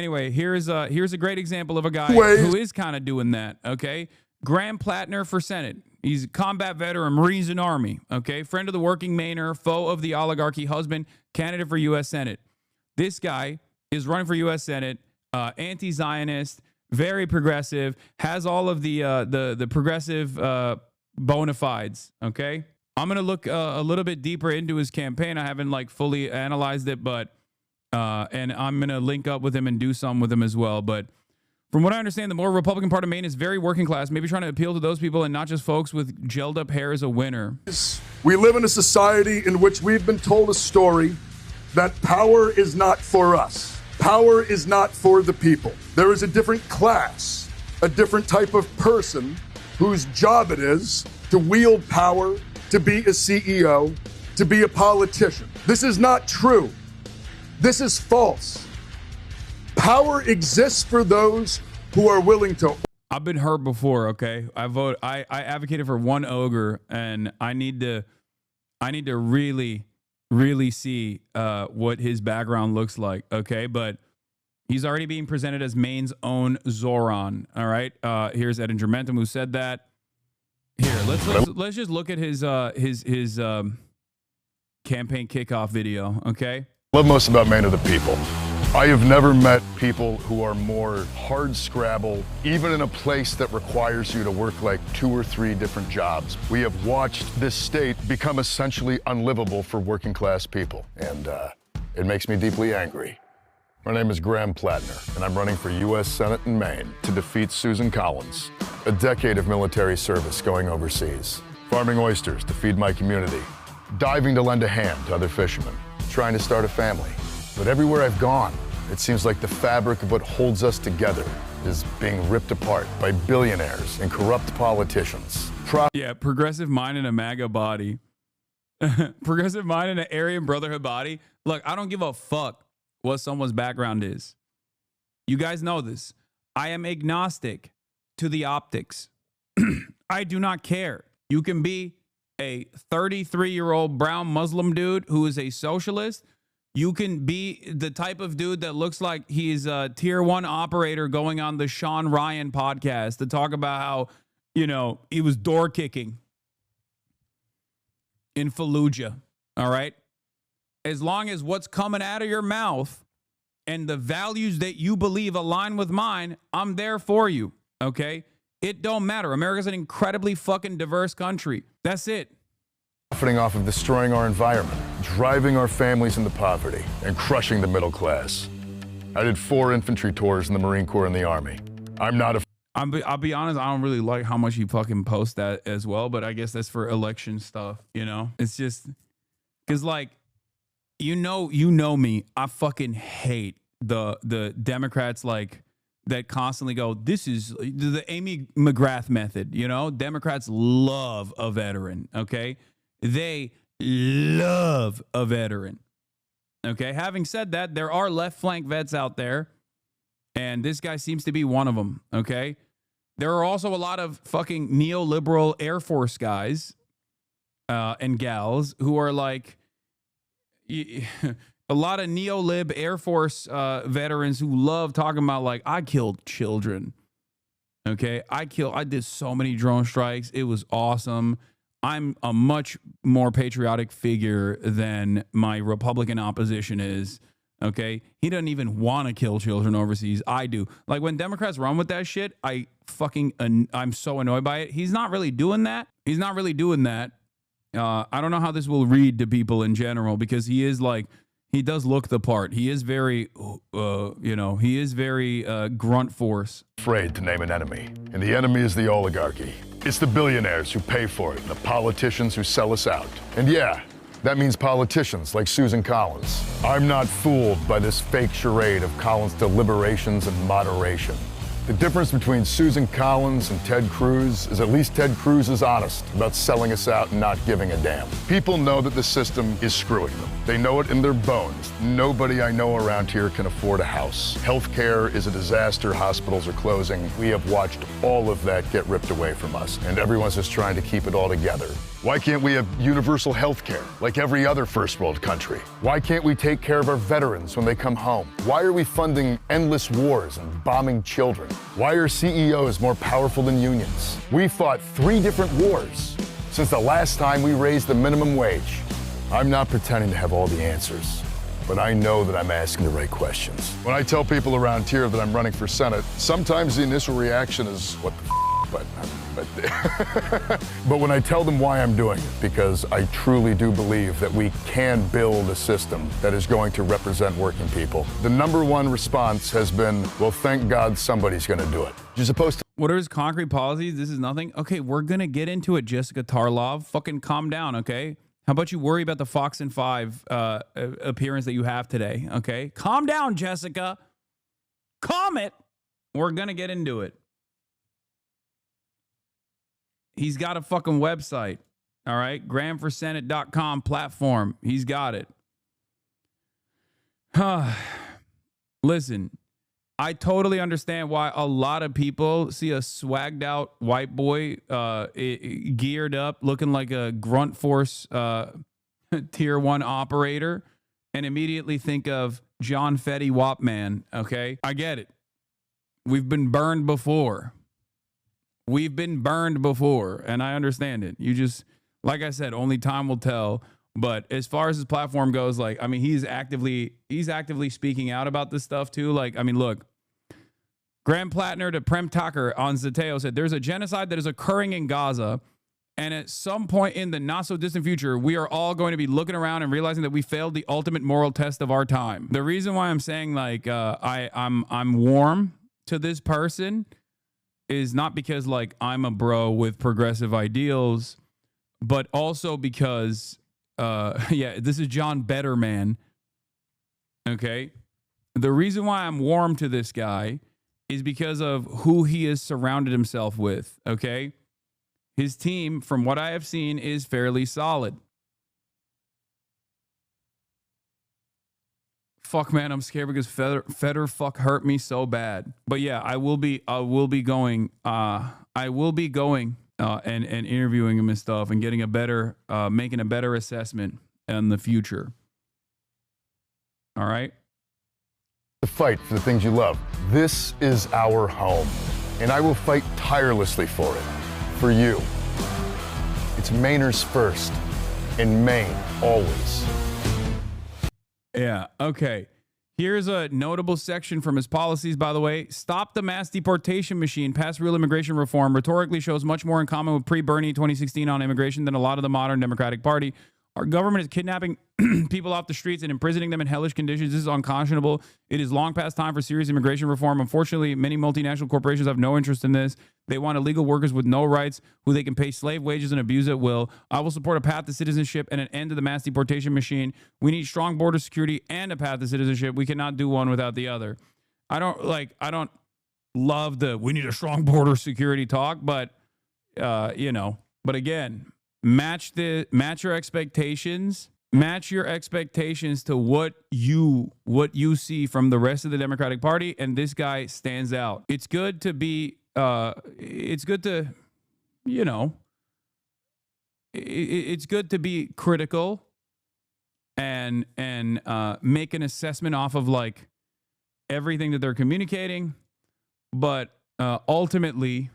Anyway, here's a great example of a guy who is kind of doing that, okay? Graham Plattner for Senate. He's a combat veteran, Marines and Army, okay? Friend of the working Mainer, foe of the oligarchy, husband, candidate for U.S. Senate. This guy is running for U.S. Senate, anti-Zionist, very progressive, has all of the progressive bona fides, okay? I'm going to look a little bit deeper into his campaign. I haven't like fully analyzed it, but and I'm going to link up with him and do some with him as well. But from what I understand, the more Republican part of Maine is very working class, maybe trying to appeal to those people and not just folks with gelled up hair as a winner. We live in a society in which we've been told a story that power is not for us. Power is not for the people. There is a different class, a different type of person whose job it is to wield power, to be a CEO, to be a politician. This is not true. This is false. Power exists for those who are willing to. I've been hurt before, okay? I advocated for one ogre, and I need to really see what his background looks like, okay? But he's already being presented as Maine's own Zohran, all right? Here's Edinger Mentum who said that. Here, let's just look at his campaign kickoff video, okay? What I love most about Maine are the people. I have never met people who are more hard scrabble, even in a place that requires you to work like 2 or 3 different jobs. We have watched this state become essentially unlivable for working class people, and it makes me deeply angry. My name is Graham Plattner, and I'm running for U.S. Senate in Maine to defeat Susan Collins. A decade of military service going overseas, farming oysters to feed my community, diving to lend a hand to other fishermen, trying to start a family. But everywhere I've gone, it seems like the fabric of what holds us together is being ripped apart by billionaires and corrupt politicians. Yeah, progressive mind in a MAGA body. Progressive mind in an Aryan Brotherhood body. Look, I don't give a fuck what someone's background is. You guys know this. I am agnostic to the optics. I do not care. You can be a 33-year-old brown Muslim dude who is a socialist. You can be the type of dude that looks like he's a tier 1 operator going on the Sean Ryan podcast to talk about how, you know, he was door kicking in Fallujah. All right. As long as what's coming out of your mouth and the values that you believe align with mine, I'm there for you. Okay. It don't matter. America's an incredibly fucking diverse country. That's it. Profiting off of destroying our environment, driving our families into poverty, and crushing the middle class. I did 4 infantry tours in the Marine Corps and the Army. I'm not a... I'll be honest, I don't really like how much you fucking post that as well, but I guess that's for election stuff, you know? It's just... Because, like, you know me. I fucking hate the Democrats, like, that constantly go, this is the Amy McGrath method, you know? Democrats love a veteran, okay? They love a veteran. Okay. Having said that, there are left flank vets out there, and this guy seems to be one of them. Okay. There are also a lot of fucking neoliberal Air Force guys and gals who are like a lot of neolib Air Force veterans who love talking about like, I killed children. Okay. I did so many drone strikes. It was awesome. I'm a much more patriotic figure than my Republican opposition is, okay? He doesn't even want to kill children overseas. I do. Like, when Democrats run with that shit, I'm so annoyed by it. He's not really doing that. I don't know how this will read to people in general, because he does look the part. He is very, grunt force. Afraid to name an enemy, and the enemy is the oligarchy. It's the billionaires who pay for it, and the politicians who sell us out. And yeah, that means politicians like Susan Collins. I'm not fooled by this fake charade of Collins' deliberations and moderation. The difference between Susan Collins and Ted Cruz is at least Ted Cruz is honest about selling us out and not giving a damn. People know that the system is screwing them. They know it in their bones. Nobody I know around here can afford a house. Healthcare is a disaster. Hospitals are closing. We have watched all of that get ripped away from us, and everyone's just trying to keep it all together. Why can't we have universal health care like every other first world country? Why can't we take care of our veterans when they come home? Why are we funding endless wars and bombing children? Why are CEOs more powerful than unions? We fought 3 different wars since the last time we raised the minimum wage. I'm not pretending to have all the answers, but I know that I'm asking the right questions. When I tell people around here that I'm running for Senate, sometimes the initial reaction is, what the but when I tell them why I'm doing it, because I truly do believe that we can build a system that is going to represent working people, the #1 response has been, well, thank God somebody's going to do it. You're supposed to. What are his concrete policies? This is nothing. Okay, we're going to get into it, Jessica Tarlov. Fucking calm down, okay? How about you worry about the Fox and 5 appearance that you have today, okay? Calm down, Jessica. Calm it. We're going to get into it. He's got a fucking website, all right? GramForSenate.com platform. He's got it. Listen, I totally understand why a lot of people see a swagged out white boy geared up, looking like a grunt force tier 1 operator, and immediately think of John Fetty Wap Man, okay? I get it. We've been burned before. We've been burned before, and I understand it. You just, like I said, only time will tell. But as far as his platform goes, like, I mean, he's actively speaking out about this stuff too. Like, I mean, look, Graham Plattner to Prem Tucker on Zateo said, there's a genocide that is occurring in Gaza, and at some point in the not so distant future, we are all going to be looking around and realizing that we failed the ultimate moral test of our time. The reason why I'm saying like I'm warm to this person is not because like I'm a bro with progressive ideals, but also because yeah, this is John Betterman. Okay. The reason why I'm warm to this guy is because of who he has surrounded himself with. Okay. His team, from what I have seen, is fairly solid. Fuck, man, I'm scared because Feder fuck hurt me so bad. But yeah, I will be going and interviewing him and stuff and getting a better, making a better assessment in the future. All right. To fight for the things you love. This is our home, and I will fight tirelessly for it, for you. It's Mainers first, and Maine always. Yeah, okay. Here's a notable section from his policies, by the way. Stop the mass deportation machine. Pass real immigration reform. Rhetorically shows much more in common with pre-Bernie 2016 on immigration than a lot of the modern Democratic Party. Our government is kidnapping people off the streets and imprisoning them in hellish conditions. This is unconscionable. It is long past time for serious immigration reform. Unfortunately, many multinational corporations have no interest in this. They want illegal workers with no rights who they can pay slave wages and abuse at will. I will support a path to citizenship and an end to the mass deportation machine. We need strong border security and a path to citizenship. We cannot do one without the other. I don't love the we need a strong border security talk, but but again, match your expectations. Match your expectations to what you see from the rest of the Democratic Party, and this guy stands out. It's good to be it's good to critical and make an assessment off of like everything that they're communicating, but ultimately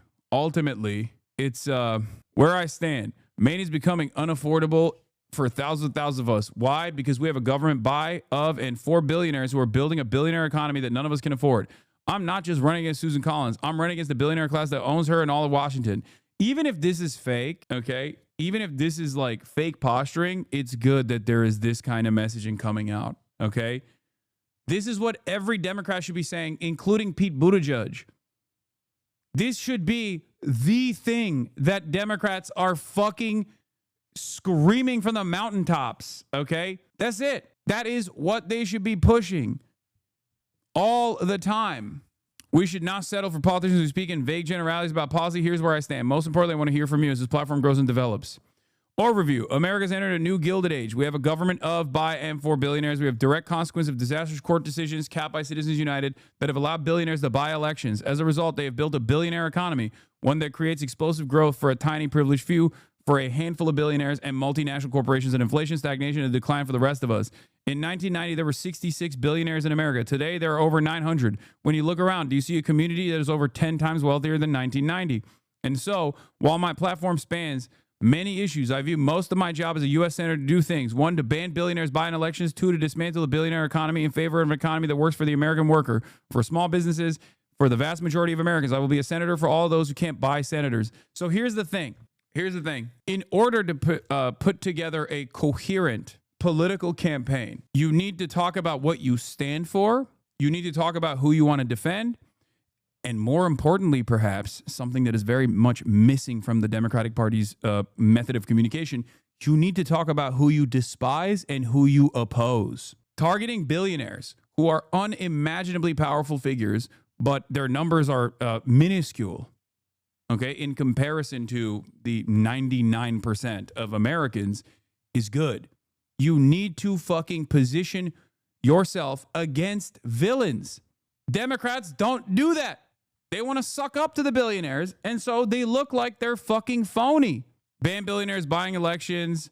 it's where I stand. Maine is becoming unaffordable for thousands of us. Why? Because we have a government by, of, and for billionaires who are building a billionaire economy that none of us can afford. I'm not just running against Susan Collins. I'm running against the billionaire class that owns her and all of Washington. Even if this is fake, okay? Even if this is like fake posturing, it's good that there is this kind of messaging coming out, okay? This is what every Democrat should be saying, including Pete Buttigieg. This should be the thing that Democrats are fucking screaming from the mountaintops, okay? That's it. That is what they should be pushing all the time. We should not settle for politicians who speak in vague generalities about policy. Here's where I stand. Most importantly, I want to hear from you as this platform grows and develops. Overview. America's entered a new Gilded Age. We have a government of, by, and for billionaires. We have direct consequence of disastrous court decisions capped by Citizens United that have allowed billionaires to buy elections. As a result, they have built a billionaire economy, one that creates explosive growth for a tiny privileged few. for a handful of billionaires and multinational corporations, and inflation, stagnation, and decline for the rest of us. In 1990, there were 66 billionaires in America. Today, there are over 900. When you look around, do you see a community that is over 10 times wealthier than 1990? And so, while my platform spans many issues, I view most of my job as a U.S. senator to do things. 1, to ban billionaires buying elections. 2, to dismantle the billionaire economy in favor of an economy that works for the American worker. For small businesses, for the vast majority of Americans, I will be a senator for all those who can't buy senators. So here's the thing. In order to put together a coherent political campaign, you need to talk about what you stand for. You need to talk about who you want to defend. And more importantly, perhaps, something that is very much missing from the Democratic Party's method of communication, you need to talk about who you despise and who you oppose. Targeting billionaires who are unimaginably powerful figures, but their numbers are minuscule, okay, in comparison to the 99% of Americans, is good. You need to fucking position yourself against villains. Democrats don't do that. They want to suck up to the billionaires, and so they look like they're fucking phony. Ban billionaires buying elections,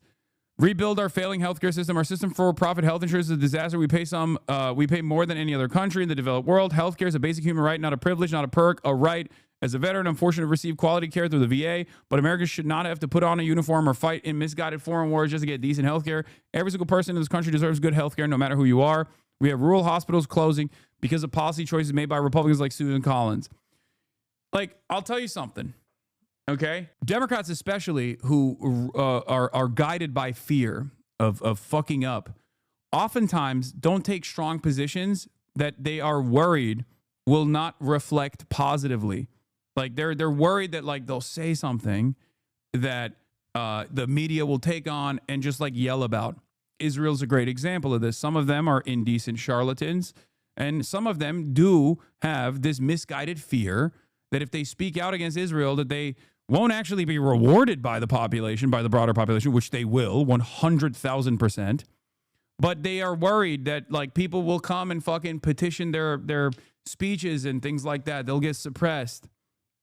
rebuild our failing healthcare system. Our system for profit health insurance is a disaster. We pay more than any other country in the developed world. Healthcare is a basic human right, not a privilege, not a perk, a right. As a veteran, I'm fortunate to receive quality care through the VA, but Americans should not have to put on a uniform or fight in misguided foreign wars just to get decent healthcare. Every single person in this country deserves good healthcare, no matter who you are. We have rural hospitals closing because of policy choices made by Republicans like Susan Collins. Like, I'll tell you something, okay? Democrats especially, who are guided by fear of fucking up, oftentimes don't take strong positions that they are worried will not reflect positively. Like, they're worried that, like, they'll say something that the media will take on and just, like, yell about. Israel's a great example of this. Some of them are indecent charlatans, and some of them do have this misguided fear that if they speak out against Israel, that they won't actually be rewarded by the population, by the broader population, which they will, 100,000%. But they are worried that, like, people will come and fucking petition their speeches and things like that. They'll get suppressed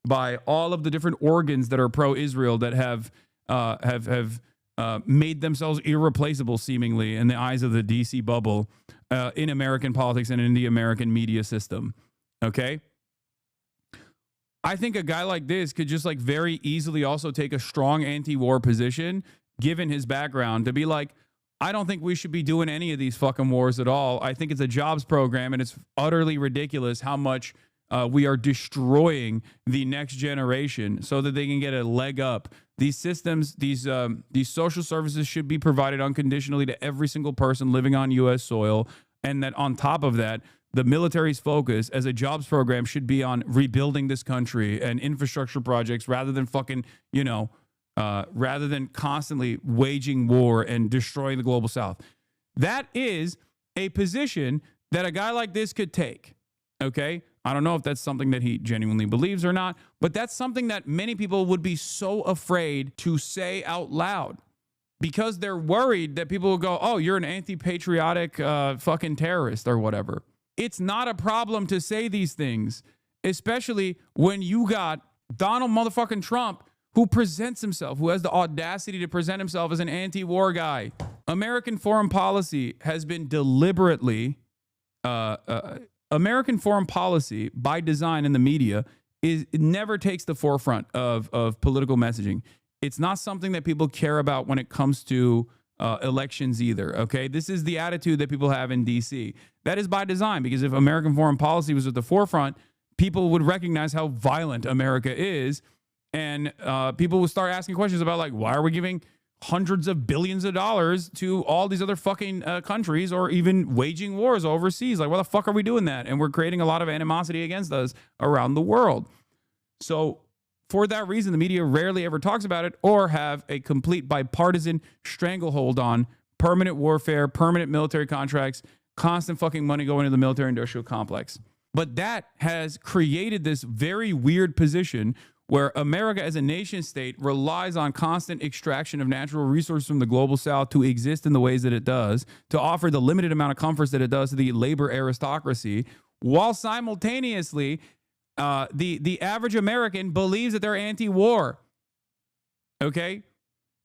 by all of the different organs that are pro-Israel that have made themselves irreplaceable, seemingly, in the eyes of the DC bubble, in American politics and in the American media system. Okay? I think a guy like this could just, like, very easily also take a strong anti-war position, given his background, to be like, I don't think we should be doing any of these fucking wars at all. I think it's a jobs program, and it's utterly ridiculous how much we are destroying the next generation so that they can get a leg up. These systems, these social services should be provided unconditionally to every single person living on U.S. soil, and that on top of that, the military's focus as a jobs program should be on rebuilding this country and infrastructure projects rather than fucking, rather than constantly waging war and destroying the global south. That is a position that a guy like this could take. Okay? I don't know if that's something that he genuinely believes or not, but that's something that many people would be so afraid to say out loud because they're worried that people will go, oh, you're an anti-patriotic fucking terrorist or whatever. It's not a problem to say these things, especially when you got Donald motherfucking Trump, who presents himself, who has the audacity to present himself as an anti-war guy. American foreign policy has been deliberately, American foreign policy by design in the media it never takes the forefront of political messaging. It's not something that people care about when it comes to elections either, okay? This is the attitude that people have in D.C. That is by design, because if American foreign policy was at the forefront, people would recognize how violent America is, and people would start asking questions about, like, why are we giving hundreds of billions of dollars to all these other fucking countries, or even waging wars overseas? Like, why the fuck are we doing that? And we're creating a lot of animosity against us around the world. So for that reason, the media rarely ever talks about it, or have a complete bipartisan stranglehold on permanent warfare, permanent military contracts, constant fucking money going into the military industrial complex. But that has created this very weird position where America as a nation state relies on constant extraction of natural resources from the global south to exist in the ways that it does, to offer the limited amount of comforts that it does to the labor aristocracy, while simultaneously the average American believes that they're anti-war. Okay?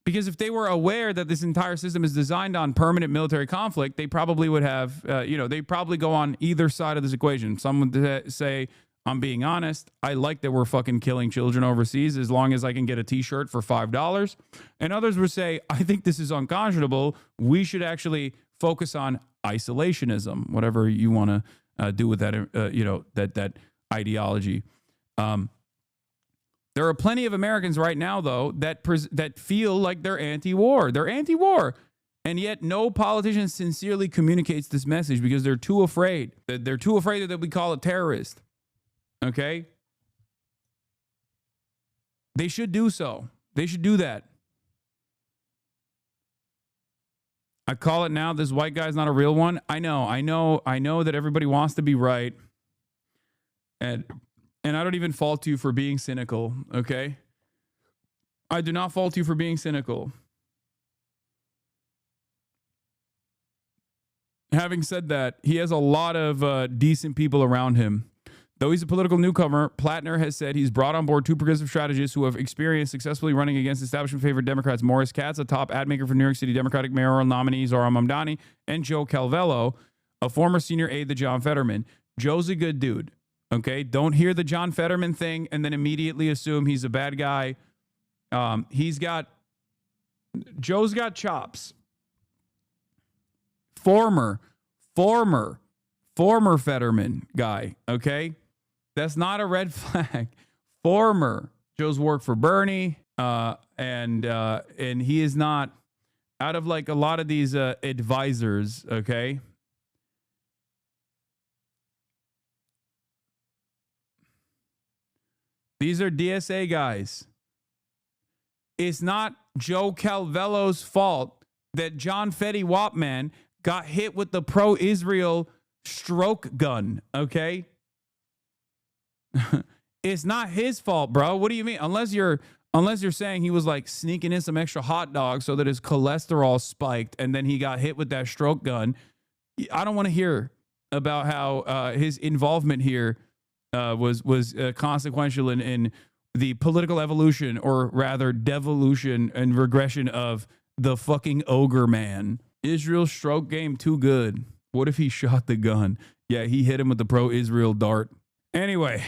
Because if they were aware that this entire system is designed on permanent military conflict, they probably would have, they probably go on either side of this equation. Some would say, I'm being honest, I like that we're fucking killing children overseas as long as I can get a t-shirt for $5. And others would say, I think this is unconscionable. We should actually focus on isolationism, whatever you want to do with that, that ideology. There are plenty of Americans right now, though, that feel like they're anti-war. They're anti-war. And yet no politician sincerely communicates this message because they're too afraid. They're too afraid that we call a terrorist. Okay? They should do so. They should do that. I call it now. This white guy's not a real one. I know that everybody wants to be right. And I don't even fault you for being cynical, okay? I do not fault you for being cynical. Having said that, he has a lot of decent people around him. Though he's a political newcomer, Plattner has said he's brought on board 2 progressive strategists who have experience successfully running against establishment-favored Democrats, Morris Katz, a top ad maker for New York City Democratic mayoral nominee Zohran Mamdani, and Joe Calvello, a former senior aide to John Fetterman. Joe's a good dude. Okay, don't hear the John Fetterman thing and then immediately assume he's a bad guy. Joe's got chops. Former Fetterman guy. Okay, that's not a red flag. Former. Joe's worked for Bernie, and he is not out of like a lot of these advisors. Okay. These are DSA guys. It's not Joe Calvello's fault that John Fetty Wapman got hit with the pro-Israel stroke gun, okay? It's not his fault, bro. What do you mean? Unless you're saying he was like sneaking in some extra hot dogs so that his cholesterol spiked and then he got hit with that stroke gun. I don't want to hear about how his involvement here was consequential in the political evolution, or rather devolution and regression of the fucking ogre man. Israel's stroke game too good. What if he shot the gun? Yeah, he hit him with the pro-Israel dart. Anyway,